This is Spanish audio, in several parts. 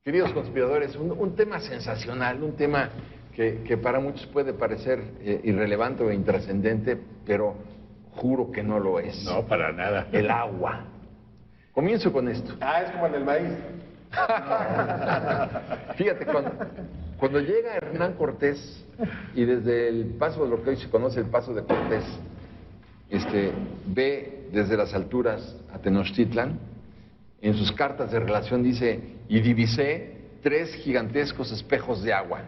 Queridos conspiradores, un tema sensacional, un tema que para muchos puede parecer irrelevante o intrascendente, pero juro que no lo es. No, para nada. El agua. Comienzo con esto. Es como en el maíz. Fíjate, cuando llega Hernán Cortés y desde el paso de lo que hoy se conoce el paso de Cortés, ve desde las alturas a Tenochtitlan, en sus cartas de relación dice: y divisé 3 gigantescos espejos de agua,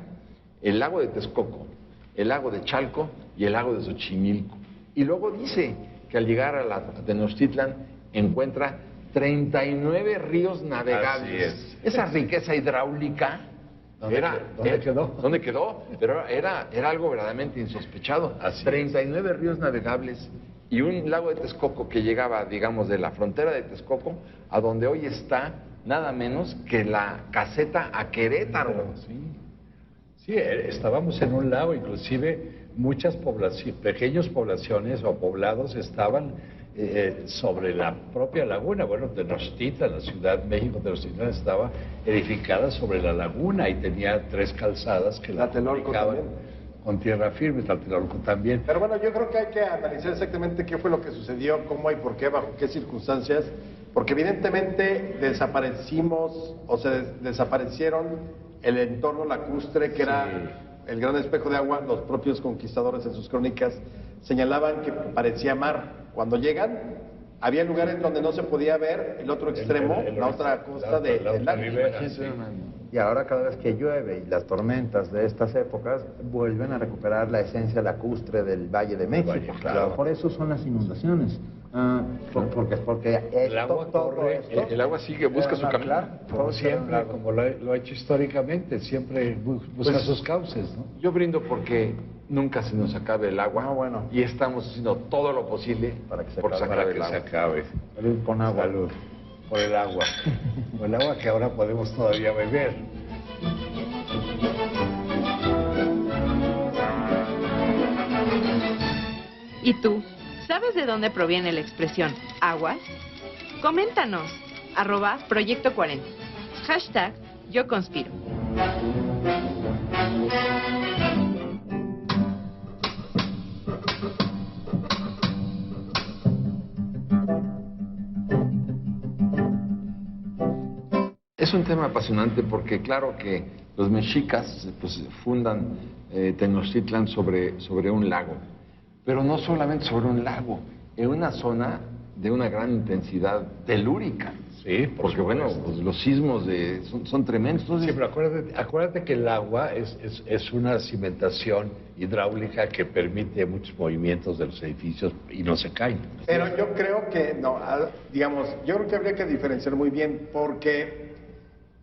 el lago de Texcoco, el lago de Chalco y el lago de Xochimilco. Y luego dice que al llegar a Tenochtitlan encuentra 39 ríos navegables. Así es. Esa riqueza hidráulica ¿Dónde quedó? ¿Dónde quedó? Pero era algo verdaderamente insospechado. Así 39 ríos navegables y un lago de Texcoco que llegaba, digamos, de la frontera de Texcoco a donde hoy está nada menos que la caseta a Querétaro. Sí, estábamos en un lago, inclusive muchas pequeñas poblaciones o poblados estaban sobre la propia laguna. Bueno, Tenochtitlan, la Ciudad de México, Tenochtitlan estaba edificada sobre la laguna y tenía 3 calzadas que la comunicaban con tierra firme, Tlatelolco también. Pero bueno, yo creo que hay que analizar exactamente qué fue lo que sucedió, cómo y por qué, bajo qué circunstancias, porque evidentemente desaparecimos o se desaparecieron el entorno lacustre que era el gran espejo de agua. Los propios conquistadores en sus crónicas señalaban que parecía mar. Cuando llegan, había lugares donde no se podía ver el otro extremo, la otra costa del lago. Y ahora cada vez que llueve y las tormentas de estas épocas vuelven a recuperar la esencia lacustre del Valle de México. Claro. Por eso son las inundaciones. Porque el agua corre, el agua sigue, busca su camino. Como siempre, como lo ha hecho históricamente, siempre busca sus cauces, ¿no? Yo brindo porque nunca se nos acabe el agua, y estamos haciendo todo lo posible para que se acabe. Salud con agua. Salud. Por el agua. Por el agua que ahora podemos todavía beber. ¿Y tú? ¿Sabes de dónde proviene la expresión aguas? Coméntanos. @Proyecto 40. #Yo conspiro. Es un tema apasionante porque claro que los mexicas pues, fundan Tenochtitlan sobre un lago, pero no solamente sobre un lago, en una zona de una gran intensidad telúrica. Sí, porque bueno, pues los sismos son tremendos. Entonces, sí, pero acuérdate que el agua es una cimentación hidráulica que permite muchos movimientos de los edificios y no se caen. Pero yo creo que, yo creo que habría que diferenciar muy bien, porque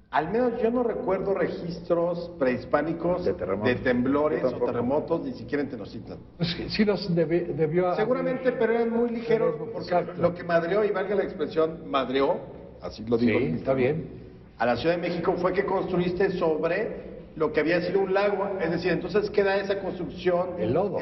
al menos yo no recuerdo registros prehispánicos de temblores o terremotos, ni siquiera en Tenochtitlan. Pues sí los debió seguramente, pero eran muy ligeros, porque lo que madreó, y valga la expresión, madreó, así lo digo. Sí, está bien. A la Ciudad de México fue que construiste sobre lo que había sido un lago, es decir, entonces queda esa construcción. El lodo.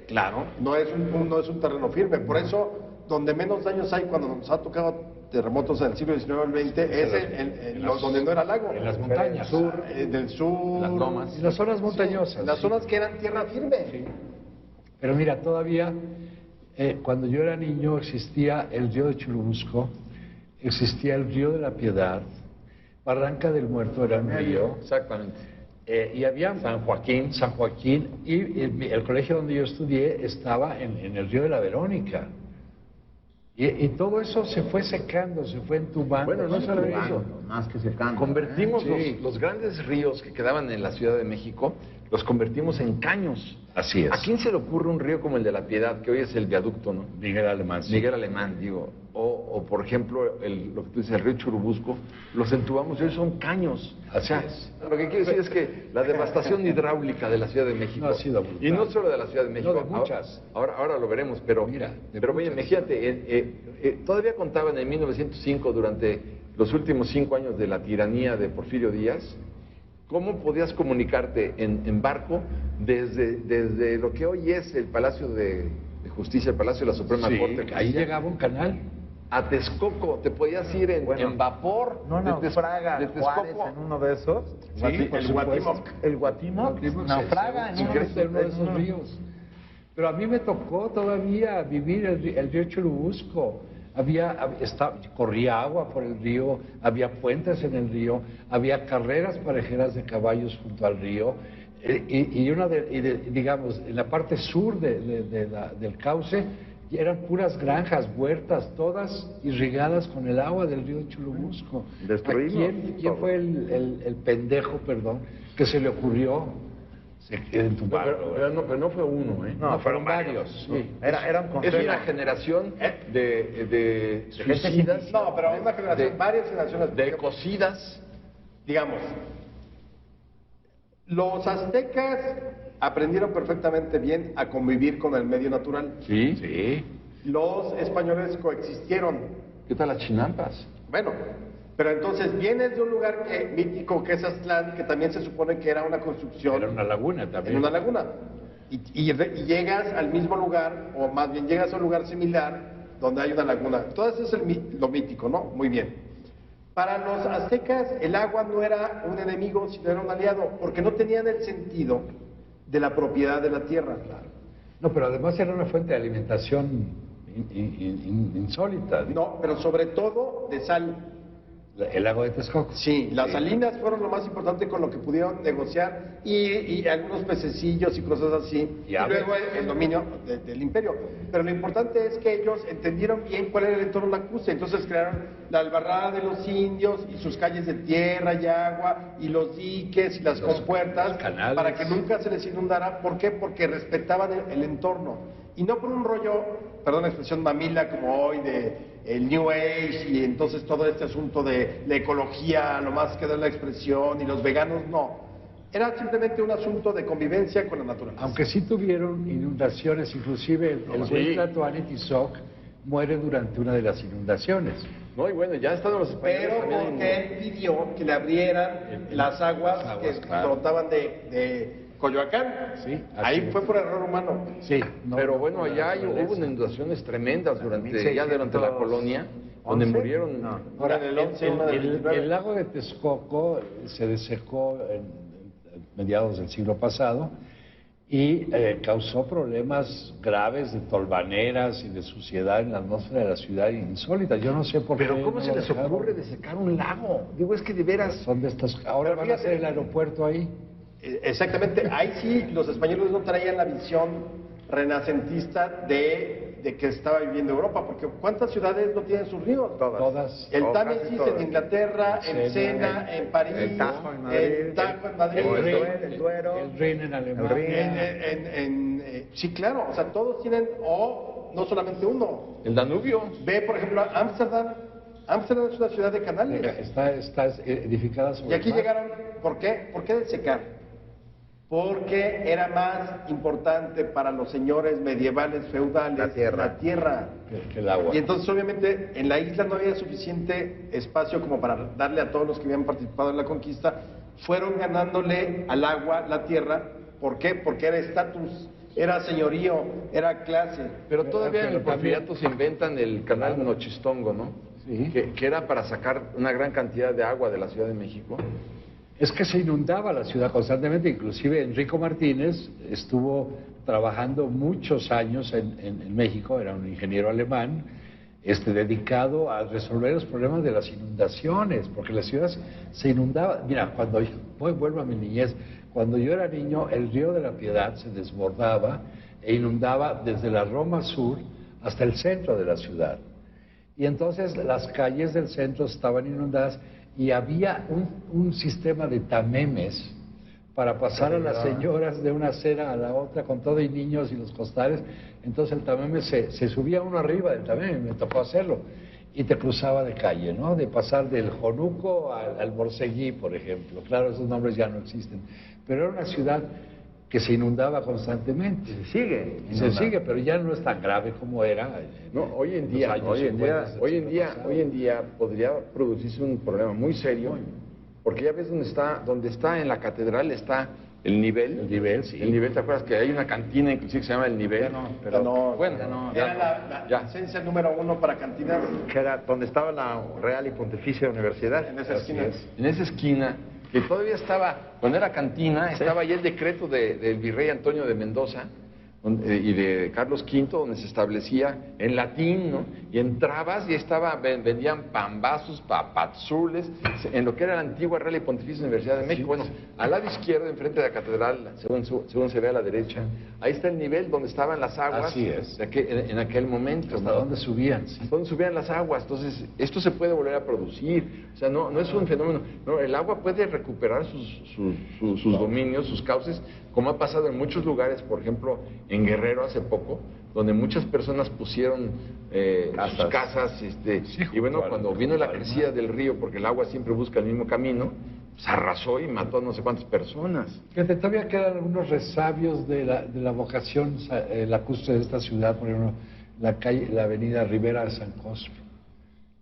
Claro, no es un terreno firme, por eso donde menos daños hay cuando nos ha tocado terremotos en el siglo XIX o el XX es donde no era lago. En las montañas. Del sur. Las lomas. En las zonas montañosas. En las zonas que eran tierra firme. Sí. Pero mira, todavía, cuando yo era niño existía el río de Churubusco, existía el río de la Piedad, Barranca del Muerto era un río. Exactamente. Y había San Joaquín, y el colegio donde yo estudié estaba en el río de la Verónica. Y todo eso se fue secando, se fue entubando. Bueno, no solo eso, más que secando. Convertimos los grandes ríos que quedaban en la Ciudad de México, los convertimos en caños. Así es. ¿A quién se le ocurre un río como el de la Piedad, que hoy es el viaducto, ¿no? Miguel Alemán. Sí. Miguel Alemán, digo. O por ejemplo, lo que tú dices, el río Churubusco, los entubamos y hoy son caños. Así es. Lo que quiero decir es que la devastación hidráulica de la Ciudad de México, no ha sido brutal. y no solo de la Ciudad de México, no, de muchas. Ahora lo veremos, pero oye, imagínate, todavía contaban en 1905, durante los últimos 5 años de la tiranía de Porfirio Díaz, cómo podías comunicarte en barco desde lo que hoy es el Palacio de Justicia, el Palacio de la Suprema Corte. Ahí llegaba un canal. a Texcoco, te podías ir en vapor. No de naufraga de Juárez Texcoco. en uno de esos. Sí, por el supuesto. Guatimoc. El Guatimoc naufraga en uno de esos ríos. Pero a mí me tocó todavía vivir el río Churubusco. Corría agua por el río, había puentes en el río, había carreras parejeras de caballos junto al río. Digamos, en la parte sur del cauce eran puras granjas, huertas, todas irrigadas con el agua del río Churubusco. Destruimos ¿Quién fue el pendejo, perdón, que se le ocurrió entubarlo? Pero no fue uno, ¿eh? No, fueron varios. Sí. Era un Es consejo. una generación de suicidas, No, pero una generación, varias generaciones. de ecocidas. Digamos, los aztecas aprendieron perfectamente bien a convivir con el medio natural. Sí. Sí. Los españoles coexistieron. ¿Qué tal las chinampas? Bueno, pero entonces vienes de un lugar mítico que es Aztlán, que también se supone que era una construcción Era una laguna en también. una laguna. Y llegas al mismo lugar, o más bien llegas a un lugar similar donde hay una laguna. Todo eso es lo mítico, ¿no? Muy bien. Para los aztecas el agua no era un enemigo, sino era un aliado, porque no tenían el sentido de la propiedad de la tierra. No, pero además era una fuente de alimentación insólita. No, pero sobre todo de sal. El lago de Texcoco. Sí, las salinas fueron lo más importante con lo que pudieron negociar y algunos pececillos y cosas así. Y ave. luego el dominio del imperio. Pero lo importante es que ellos entendieron bien cuál era el entorno lacustre. Entonces crearon la albarrada de los indios y sus calles de tierra y agua y los diques y las compuertas los canales. para que nunca se les inundara. ¿Por qué? Porque respetaban el entorno. Y no por un rollo, perdón la expresión mamila como hoy, de el New Age y entonces todo este asunto de la ecología, lo más que da la expresión, y los veganos, no. Era simplemente un asunto de convivencia con la naturaleza. Aunque sí tuvieron inundaciones, inclusive el Sí. buen Tlatoani Tizoc muere durante una de las inundaciones. No, y bueno, ya están los españoles Pero también porque él pidió que le abrieran las aguas que claro. brotaban de Coyoacán. Sí, Ahí así fue es. por error humano. Sí, no, Pero no, bueno, por la allá naturaleza. hubo inundaciones tremendas durante 1600. la colonia, donde 11? murieron. No. Ahora en el 11, una del 29. el lago de Texcoco se desecó en mediados del siglo pasado y causó problemas graves de tolvaneras y de suciedad en la atmósfera de la ciudad insólita. Yo no sé por qué. Pero ¿cómo no se lo les dejaron. ocurre desecar un lago? Digo, es que de veras. Son de estas. Ahora Pero van a hacer fíjate. el aeropuerto ahí. Exactamente, ahí sí los españoles no traían la visión renacentista de que estaba viviendo Europa, porque ¿cuántas ciudades no tienen sus ríos? Todas. El O Támesis casi todas. en Inglaterra, en Sena, en París, el Tajo en Madrid, el Tajo en Madrid, o el Rin, Duero, el Duero, el Rin en Alemania. Rin. sí, claro, o sea, todos tienen, o no solamente uno. El Danubio. Ve, por ejemplo, Ámsterdam. Ámsterdam es una ciudad de canales. Está edificada sobre Y aquí el mar. llegaron, ¿por qué? ¿Por qué desecar? Porque era más importante para los señores medievales feudales La tierra. la tierra. Que el agua. Y entonces obviamente en la isla no había suficiente espacio como para darle a todos los que habían participado en la conquista. Fueron ganándole al agua la tierra. ¿Por qué? Porque era estatus, era señorío, era clase. Pero todavía en el Pero también- Porfiriato se inventan el canal Nochistongo, ¿no? Sí. Que era para sacar una gran cantidad de agua de la Ciudad de México. Es que se inundaba la ciudad constantemente, inclusive Enrico Martínez estuvo trabajando muchos años en México, era un ingeniero alemán, dedicado a resolver los problemas de las inundaciones, porque la ciudad se inundaba. Mira, vuelvo a mi niñez, cuando yo era niño, el río de la Piedad se desbordaba e inundaba desde la Roma Sur hasta el centro de la ciudad. Y entonces las calles del centro estaban inundadas y había un sistema de tamemes para pasar a las señoras de una acera a la otra con todo y niños y los costales. Entonces el tameme se subía uno arriba del tameme, me tocó hacerlo, y te cruzaba de calle, ¿no? De pasar del Jonuco al Borseguí, por ejemplo. Claro, esos nombres ya no existen. Pero era una ciudad que se inundaba constantemente. Se sigue. Se sigue, pero ya no es tan grave como era. No, hoy en los día, años hoy en 50 día, del hoy en siglo día, pasado. hoy en día podría producirse un problema muy serio, porque ya ves donde está en la catedral está el nivel. El nivel, sí. El nivel, ¿te acuerdas que hay una cantina inclusive que se llama El Nivel? Ya no, pero bueno, ya no. Era la ya. licencia número 1 para cantinas Que era donde estaba la Real y Pontificia Universidad. en esa esquina. En esa esquina, que todavía estaba, cuando era cantina, estaba ahí el decreto del virrey Antonio de Mendoza y de Carlos V, donde se establecía en latín, ¿no? Y entrabas y vendían pambazos, papazules, en lo que era la antigua Real y Pontificia Universidad de México. Bueno, al lado izquierdo, enfrente de la catedral, según se ve a la derecha, ahí está el nivel donde estaban las aguas. Así es. En aquel momento. ¿Hasta ¿no? dónde subían? Sí. Donde subían las aguas. Entonces, esto se puede volver a producir. O sea, no es un fenómeno. No, el agua puede recuperar sus dominios, sus cauces, como ha pasado en muchos lugares, por ejemplo, en Guerrero hace poco, donde muchas personas pusieron sus casas. Y bueno, cuando vino la crecida del río, porque el agua siempre busca el mismo camino, pues arrasó y mató a no sé cuántas personas. Fíjate, todavía quedan algunos resabios de la vocación lacustre de esta ciudad, por ejemplo, la avenida Ribera de San Cosme.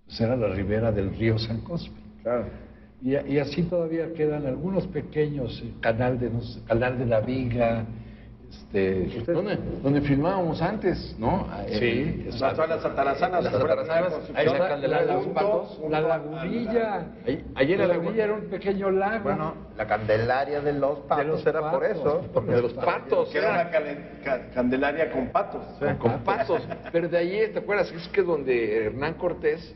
Pues era la ribera del río San Cosme. Claro. Y así todavía quedan algunos pequeños, canal de la Viga, Donde filmábamos antes, ¿no? sí, Todas las atarazanas. Las atarazanas, ahí está, Candelaria de los Patos. la lagunilla. Ayer La era lagunilla era un pequeño lago. Bueno, la Candelaria de los Patos los era por patos, eso. Porque de los patos. Que era una Candelaria con patos. Con patos. Pero de ahí, ¿te acuerdas? Es que donde Hernán Cortés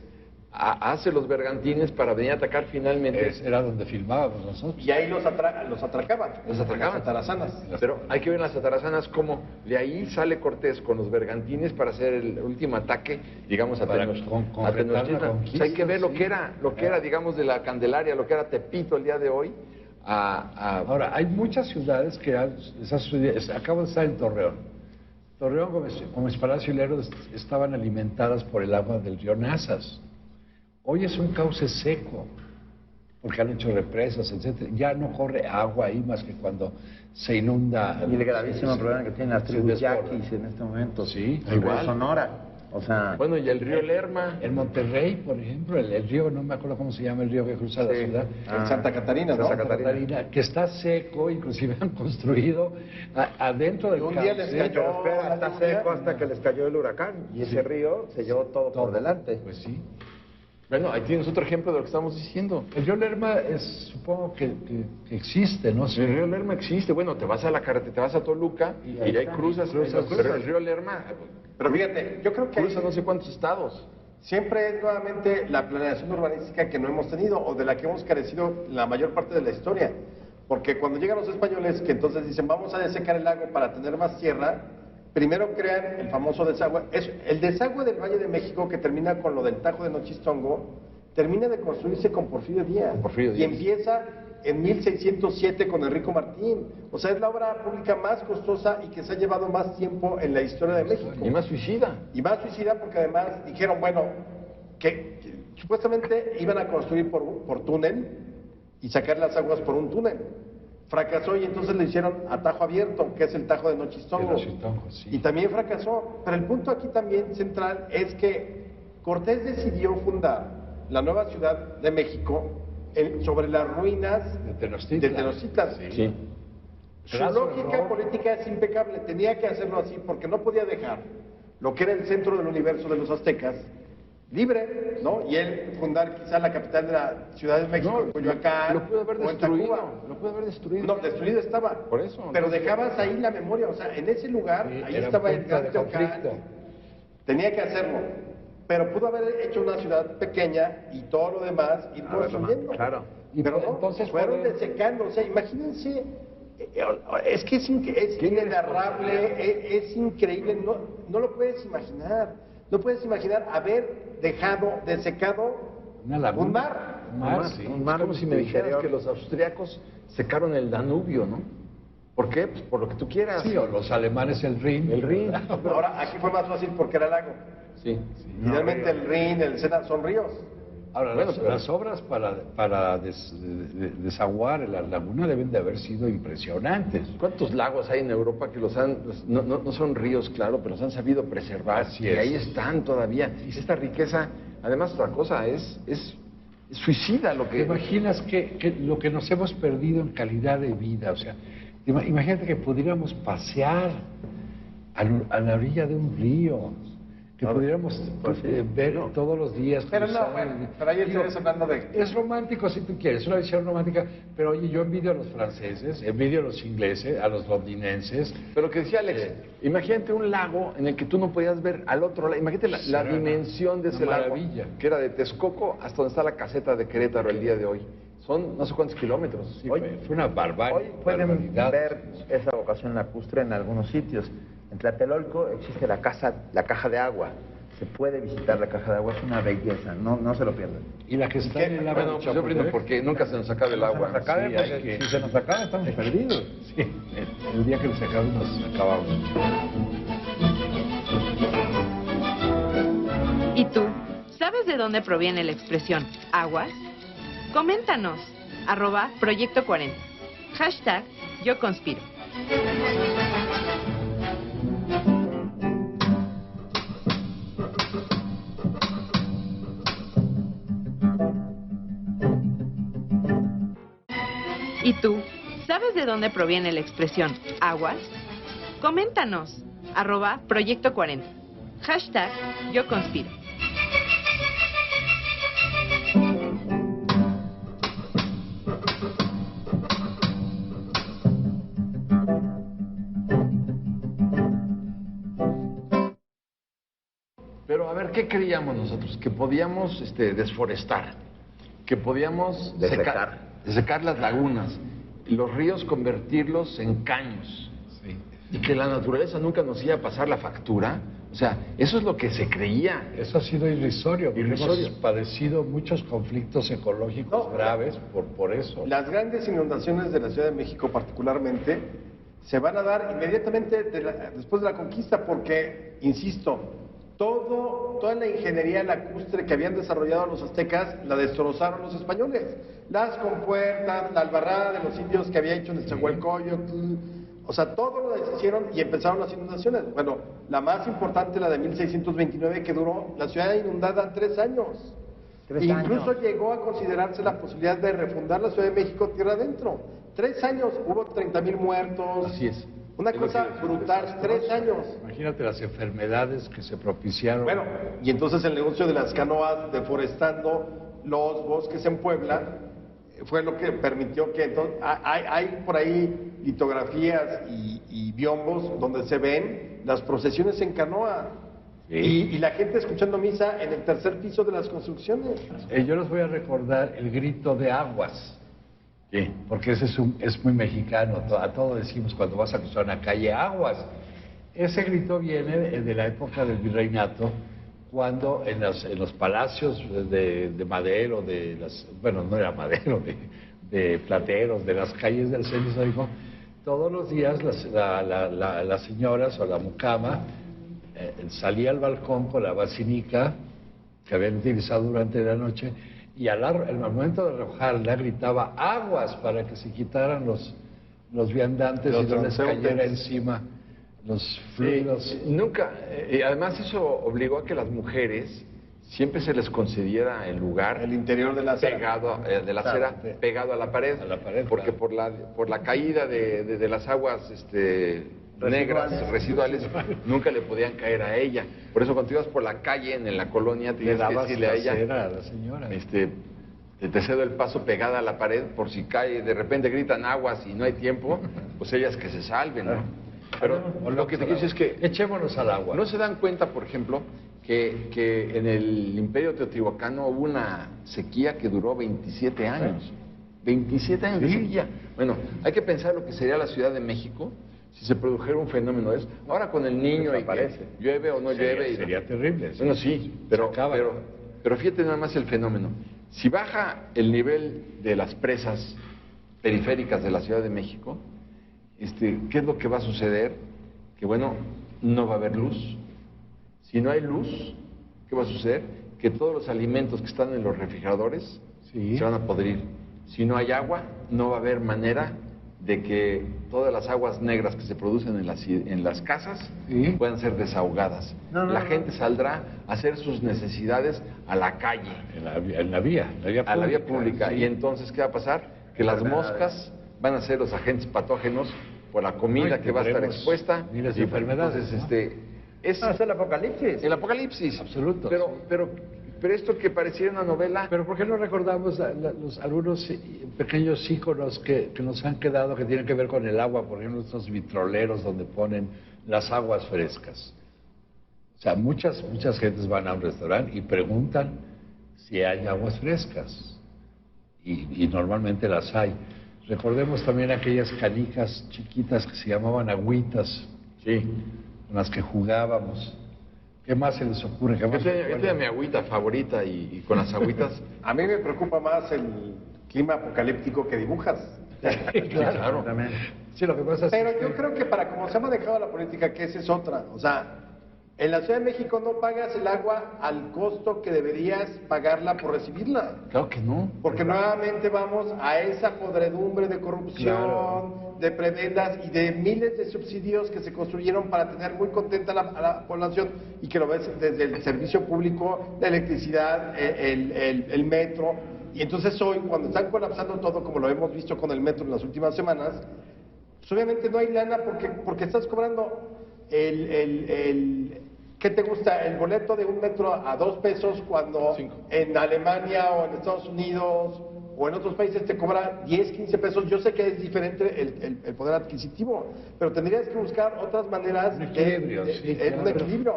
hace los bergantines para venir a atacar finalmente. Era donde filmábamos nosotros. Y ahí los atracaban. Los atracaban. Las atarazanas. Pero hay que ver en las atarazanas cómo de ahí sale Cortés con los bergantines para hacer el último ataque, digamos, a Para Tenochtitlan. concretar la Pues conquista, hay que ver lo sí. que era, digamos, de la Candelaria, lo que era Tepito el día de hoy. Ahora, hay muchas ciudades que acabo de estar en Torreón. Torreón, como es Palacio Hilero, estaban alimentadas por el agua del río Nazas. Hoy es un cauce seco, porque han hecho represas, etcétera. Ya no corre agua ahí más que cuando se inunda. Y el gravísimo problema que tienen las se tribus desborda. yaquis en este momento. Sí, el río igual. Sonora. O sea, Bueno, y el río Lerma. En Monterrey, por ejemplo, el río, no me acuerdo cómo se llama el río que cruza la ciudad. En Santa Catarina, ¿no? Santa Catarina, que está seco, inclusive han construido adentro del Y un día les cauce. cayó- pero espera, está seco hasta que les cayó el huracán. Y ese río se llevó todo por delante. Pues sí. Bueno, ahí tienes otro ejemplo de lo que estamos diciendo. El río Lerma supongo que existe, ¿no? El río Lerma existe. Bueno, te vas a la carretera, te vas a Toluca y ahí cruzas. Pero el río Lerma Pero fíjate, yo creo que cruza ahí no sé cuántos estados. siempre es nuevamente la planeación urbanística que no hemos tenido o de la que hemos carecido la mayor parte de la historia. Porque cuando llegan los españoles que entonces dicen vamos a desecar el lago para tener más tierra, primero crean el famoso desagüe. El desagüe del Valle de México que termina con lo del Tajo de Nochistongo, termina de construirse con Porfirio Díaz. Porfirio Y Díaz. empieza en 1607 con Enrico Martín. O sea, es la obra pública más costosa y que se ha llevado más tiempo en la historia de México. Y más suicida. Y más suicida porque además dijeron, bueno, que supuestamente iban a construir por túnel y sacar las aguas por un túnel. Fracasó y entonces le hicieron a tajo abierto, que es el Tajo de Nochistongo. De Nochistongo, sí. Y también fracasó. Pero el punto aquí también central es que Cortés decidió fundar la nueva Ciudad de México sobre las ruinas De de Tenochtitlan. Tenochtitlan. Sí. Su Gracias, lógica ¿no? política es impecable, tenía que hacerlo así porque no podía dejar lo que era el centro del universo de los aztecas libre, ¿no? Y él fundar quizá la capital de la Ciudad de México, en Coyoacán, lo pudo haber o en destruido. Tacuba. Lo pudo haber destruido. No, destruido estaba. Por eso, Pero entonces- dejabas ahí la memoria, o sea, en ese lugar, Sí, ahí era estaba el punto de gran Teocán. conflicto. Tenía que hacerlo. Pero pudo haber hecho una ciudad pequeña y todo lo demás ir construyendo. Claro. Pero no, entonces fueron fue- desecando, o sea, imagínense, es que es inenarrable, es increíble, no lo puedes imaginar, no puedes imaginar haber dejado desecado Una laguna. un mar. Un mar, sí. Es como si me dijeras interior. que los austriacos secaron el Danubio, ¿no? ¿Por qué? Pues por lo que tú quieras. Sí, o los alemanes el Rin. El Rin. Ahora, aquí fue más fácil porque era lago. Sí. Finalmente el Rin, el Sena son ríos. Ahora, Bueno, las, pero- las obras para desaguar la laguna deben de haber sido impresionantes. ¿Cuántos lagos hay en Europa que no son ríos, claro, pero los han sabido preservar? Así y es. ahí están todavía. Esta riqueza, además otra cosa, es suicida lo ¿Te que... imaginas que lo que nos hemos perdido en calidad de vida? O sea, Imagínate que pudiéramos pasear a la orilla de un río, que pudiéramos ver todos los días. Pero no, cruzar bueno, pero ahí estás hablando de... Es romántico si tú quieres, una visión romántica, pero oye, yo envidio a los franceses, envidio a los ingleses, a los londinenses. Pero que decía Alex, imagínate un lago en el que tú no podías ver al otro lado. Imagínate la dimensión de ese una lago, maravilla. que era de Texcoco hasta donde está la caseta de Querétaro el día de hoy. Son no sé cuántos kilómetros. Sí, Hoy- fue una barbaridad. Hoy pueden ver esa vocación lacustre en algunos sitios. En Tlatelolco existe la caja de agua. Se puede visitar la caja de agua, es una belleza, no se lo pierdan. Y la que está en el lago Bueno, de pues yo brindo Chapultepec. porque nunca se nos acabe el agua. Se nos acabe, Sí, porque hay que- si se nos acaba estamos perdidos. Sí, el día que nos acabamos, nos acabamos. ¿Y tú? ¿Sabes de dónde proviene la expresión aguas? Coméntanos. @Proyecto 40. #Yo Conspiro. ¿Y tú? ¿Sabes de dónde proviene la expresión aguas? Coméntanos. @Proyecto 40. #Yo Conspiro. Pero a ver, ¿qué creíamos nosotros? Que podíamos desforestar, que podíamos secar las lagunas, los ríos convertirlos en caños, Sí. y que la naturaleza nunca nos iba a pasar la factura. O sea, eso es lo que se creía. Eso ha sido irrisorio, porque Irrisorio. hemos padecido muchos conflictos ecológicos No, graves por eso. Las grandes inundaciones de la Ciudad de México particularmente se van a dar inmediatamente después de la conquista porque, insisto, toda la ingeniería lacustre que habían desarrollado los aztecas la destrozaron los españoles. Las compuertas, la albarrada de los indios que había hecho Nezahualcóyotl, o sea, todo lo deshicieron y empezaron las inundaciones. Bueno, la más importante, la de 1629, que duró la ciudad inundada 3 años. 3 Incluso años. llegó a considerarse la posibilidad de refundar la Ciudad de México tierra adentro. 3 años, hubo 30,000 muertos. Así es. Una Es lo cosa que- brutal, 3 años. Imagínate las enfermedades que se propiciaron. Bueno, y entonces el negocio de las canoas deforestando los bosques en Puebla fue lo que permitió que entonces hay por ahí litografías y biombos donde se ven las procesiones en canoa. Sí. Y la gente escuchando misa en el tercer piso de las construcciones. Yo les voy a recordar el grito de aguas. Sí. Porque ese es muy mexicano, a todo decimos cuando vas a cruzar una calle, aguas. Ese grito viene de la época del virreinato, cuando en los palacios de Madero, bueno, no era Madero, de Plateros, de las calles del centro histórico, todos los días las señoras o la mucama salía al balcón con la basinica que habían utilizado durante la noche y al momento de arrojarla gritaba aguas para que se quitaran los viandantes Los y no les transeúntes. cayera encima los fluidos. Nunca, además eso obligó a que las mujeres siempre se les concediera el lugar El interior de la acera. pegado de la Claro, acera, sí. pegado a la pared, A la pared, porque claro. por la caída de las aguas negras, residuales, nunca le podían caer a ella. Por eso cuando ibas por la calle en la colonia Le tenías que dabas decirle la a ella, cera a la señora. te cedo el paso pegada a la pared por si cae, de repente gritan aguas y no hay tiempo, pues ellas que se salven, ¿no? Pero O lo que te quiero decir es que echémonos al agua. no se dan cuenta, por ejemplo, que en el Imperio Teotihuacano hubo una sequía que duró 27 años. 27 años de sequía. Bueno, hay que pensar lo que sería la Ciudad de México si se produjera un fenómeno de eso. Ahora con el niño y que Desaparece. llueve o no llueve. Sería terrible. Bueno, sí, pero, Se acaba. pero fíjate nada más el fenómeno. Si baja el nivel de las presas periféricas de la Ciudad de México, ¿qué es lo que va a suceder? Que bueno, no va a haber luz. Si no hay luz, ¿qué va a suceder? Que todos los alimentos que están en los refrigeradores Sí. se van a podrir. Si no hay agua, no va a haber manera de que todas las aguas negras que se producen en las casas Sí. puedan ser desahogadas. La gente saldrá a hacer sus necesidades a la calle, En la vía a la vía pública. sí. Y entonces, ¿qué va a pasar? Que las moscas van a ser los agentes patógenos por la comida No, y que va a estar tendremos expuesta. miles de enfermedades, Entonces, ¿no? es No, es el apocalipsis. el apocalipsis. Absoluto, Pero, sí. pero esto que pareciera una novela, Pero ¿por qué no recordamos algunos pequeños íconos que nos han quedado que tienen que ver con el agua? Por ejemplo, estos vitroleros donde ponen las aguas frescas. O sea, muchas gentes van a un restaurante y preguntan si hay aguas frescas. Y normalmente las hay. Recordemos también aquellas canicas chiquitas que se llamaban agüitas, sí. con las que jugábamos. ¿Qué más se les ocurre? ¿Qué Yo más tenía mi agüita favorita y con las agüitas. A mí me preocupa más el clima apocalíptico que dibujas. Claro. También. Sí, lo que pasa es Pero que... yo creo que para como se ha manejado la política, que esa es otra. O sea, en la Ciudad de México no pagas el agua al costo que deberías pagarla por recibirla. Claro que no. Porque nuevamente vamos a esa podredumbre de corrupción, Claro. de prebendas y de miles de subsidios que se construyeron para tener muy contenta a la población y que lo ves desde el servicio público, la electricidad, el metro. Y entonces hoy, cuando están colapsando todo, como lo hemos visto con el metro en las últimas semanas, pues obviamente no hay lana porque estás cobrando ¿qué te gusta? El boleto de un metro a 2 pesos cuando 5. en Alemania o en Estados Unidos o en otros países te cobra 10, 15 pesos. Yo sé que es diferente el poder adquisitivo, pero tendrías que buscar otras maneras Un equilibrio, sí, claro. un equilibrio.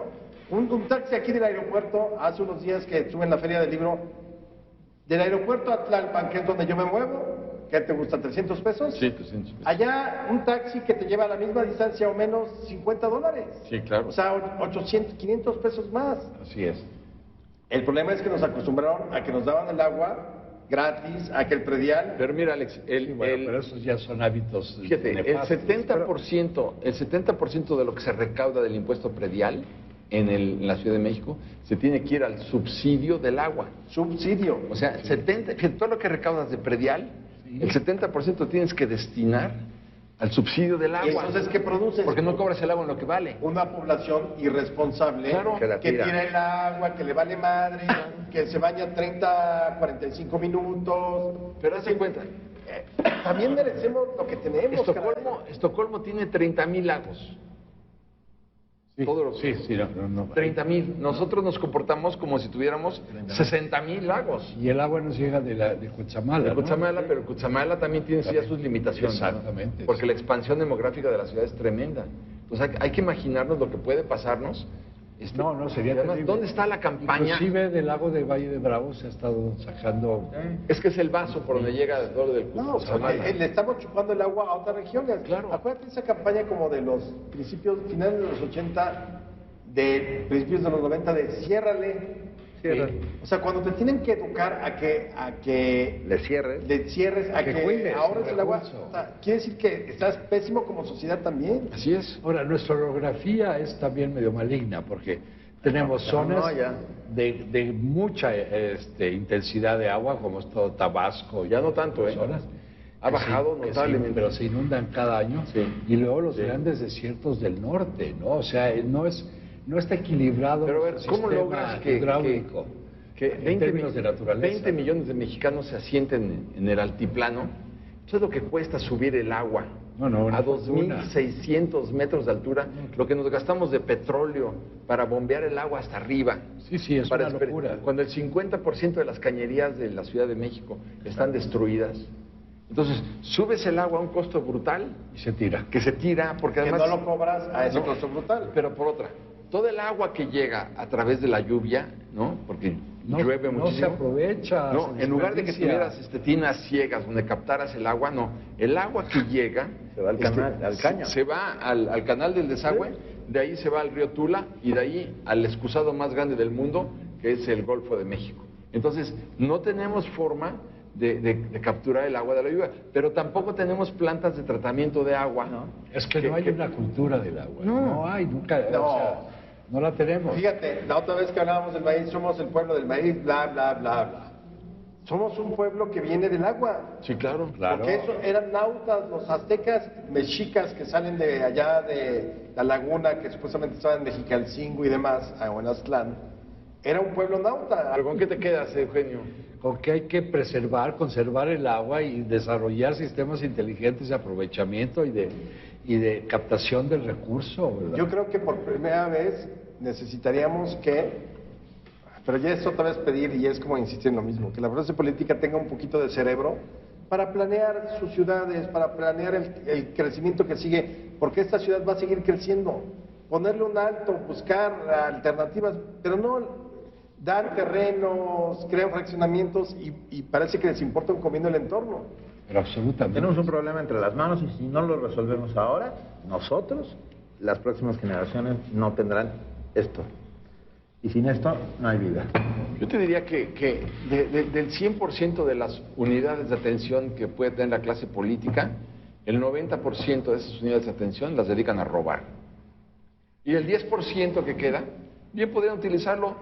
Un taxi aquí del aeropuerto, hace unos días que estuve en la Feria del Libro, del aeropuerto a Tlalpan, que es donde yo me muevo, ¿qué te gusta? ¿300 pesos? Sí, 300 pesos. Allá un taxi que te lleva a la misma distancia o menos, $50. Sí, claro. O sea, 800, 500 pesos más. Así es. El problema es que nos acostumbraron a que nos daban el agua gratis, a que el predial... Pero mira, Alex, Sí, bueno, pero esos ya son hábitos fíjate, nefastos. el 70% de lo que se recauda del impuesto predial en la Ciudad de México se tiene que ir al subsidio del agua. Subsidio. O sea, fíjate, todo lo que recaudas de predial, el 70% tienes que destinar al subsidio del agua. ¿Y entonces qué produces? Porque no cobras el agua en lo que vale. Una población irresponsable Claro. que tira el agua, que le vale madre, que se baña 30, 45 minutos. Pero hazte cuenta, También merecemos lo que tenemos. Estocolmo tiene 30,000 lagos. Sí, Todo lo sí, sí, no. 30,000. Nosotros nos comportamos como si tuviéramos 60,000 lagos. Y el agua nos llega de Cuchamala, De Cuchamala, pero Cuchamala también tiene ya sus limitaciones. Exactamente. Porque la expansión demográfica de la ciudad es tremenda. Entonces hay que imaginarnos lo que puede pasarnos. No, sería y además, terrible. ¿dónde está la campaña? Inclusive del lago de Valle de Bravo se ha estado sacando... Es que es el vaso por donde llega todo del No, Cuchamala. le estamos chupando el agua a otras regiones. Claro. Acuérdate de esa campaña como de los principios, finales de los 80, de principios de los 90, de ciérrale. O sea, cuando te tienen que educar a que Le cierres. le cierres, a Que que cuides ahorres el el agua, recurso. o sea, quiere decir que estás pésimo como sociedad también. Así es. Ahora, nuestra orografía es también medio maligna porque tenemos zonas no, ya. de mucha intensidad de agua, como es todo Tabasco. Ya no tanto, ¿eh? Zonas Ha que bajado que notablemente. pero se inundan cada año. Sí. Y luego los Sí. grandes desiertos del norte, ¿no? O sea, no está equilibrado Pero a ver, nuestro ¿cómo sistema logras que hidráulico en términos de naturaleza? 20 millones de mexicanos se asienten en el altiplano? ¿Eso es lo que cuesta subir el agua? No, una a fortuna. 2.600 metros de altura, lo que nos gastamos de petróleo para bombear el agua hasta arriba. Sí, es Para una locura. Cuando el 50% de las cañerías de la Ciudad de México están destruidas. Entonces, subes el agua a un costo brutal Y se tira. que se tira, porque Que además... no lo cobras a ese No, costo brutal. Pero por otra, todo el agua que llega a través de la lluvia, ¿no? Porque llueve no muchísimo. se aprovecha. No, se en lugar de que desperdicia. tuvieras tinas ciegas donde captaras el agua, no. El agua que llega Se va al canal, al caño. se va al canal del desagüe, de ahí se va al río Tula y de ahí al excusado más grande del mundo, que es el Golfo de México. Entonces, no tenemos forma de capturar el agua de la lluvia, pero tampoco tenemos plantas de tratamiento de agua. Es que no hay una cultura del agua. No. No hay, nunca. No. O sea, no la tenemos. Fíjate, la otra vez que hablábamos del maíz, somos el pueblo del maíz, bla, bla, bla, bla. Somos un pueblo que viene del agua. Sí, claro. Claro. Porque eso eran nautas, los aztecas mexicas que salen de allá de la laguna, que supuestamente estaban en Mexicalcingo y demás, a Huanaztlán. era un pueblo nauta. ¿Pero con qué te quedas, Eugenio? Con que hay que preservar, conservar el agua y desarrollar sistemas inteligentes de aprovechamiento y de captación del recurso, ¿verdad? Yo creo que por primera vez necesitaríamos pero ya es otra vez pedir y es como insistir en lo mismo, que la clase política tenga un poquito de cerebro para planear sus ciudades, para planear el crecimiento que sigue, porque esta ciudad va a seguir creciendo. Ponerle un alto, buscar alternativas, pero no dan terrenos, crean fraccionamientos y parece que les importa un comino el entorno. Pero absolutamente. Tenemos un problema entre las manos y si no lo resolvemos ahora, nosotros, las próximas generaciones no tendrán esto. Y sin esto no hay vida. Yo te diría que del 100% de las unidades de atención que puede tener la clase política, el 90% de esas unidades de atención las dedican a robar. Y el 10% que queda, bien podrían utilizarlo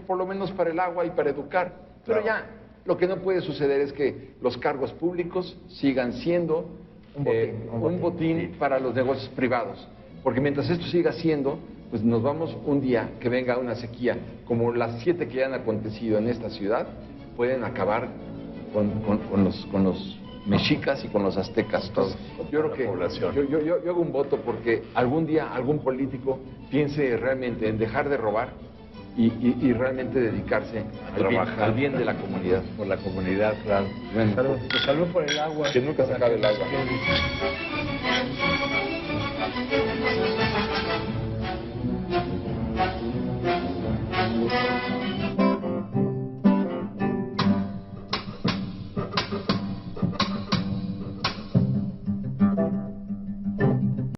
por lo menos para el agua y para educar. Pero ya, lo que no puede suceder es que los cargos públicos sigan siendo un botín para los negocios privados. Porque mientras esto siga siendo, pues nos vamos un día que venga una sequía, como las 7 que ya han acontecido en esta ciudad, pueden acabar con los mexicas y con los aztecas. Entonces, yo creo que yo hago un voto porque algún día algún político piense realmente en dejar de robar y realmente dedicarse al bien de la comunidad. Por la comunidad, claro. Bueno, Salud por el agua. que nunca se acabe el agua.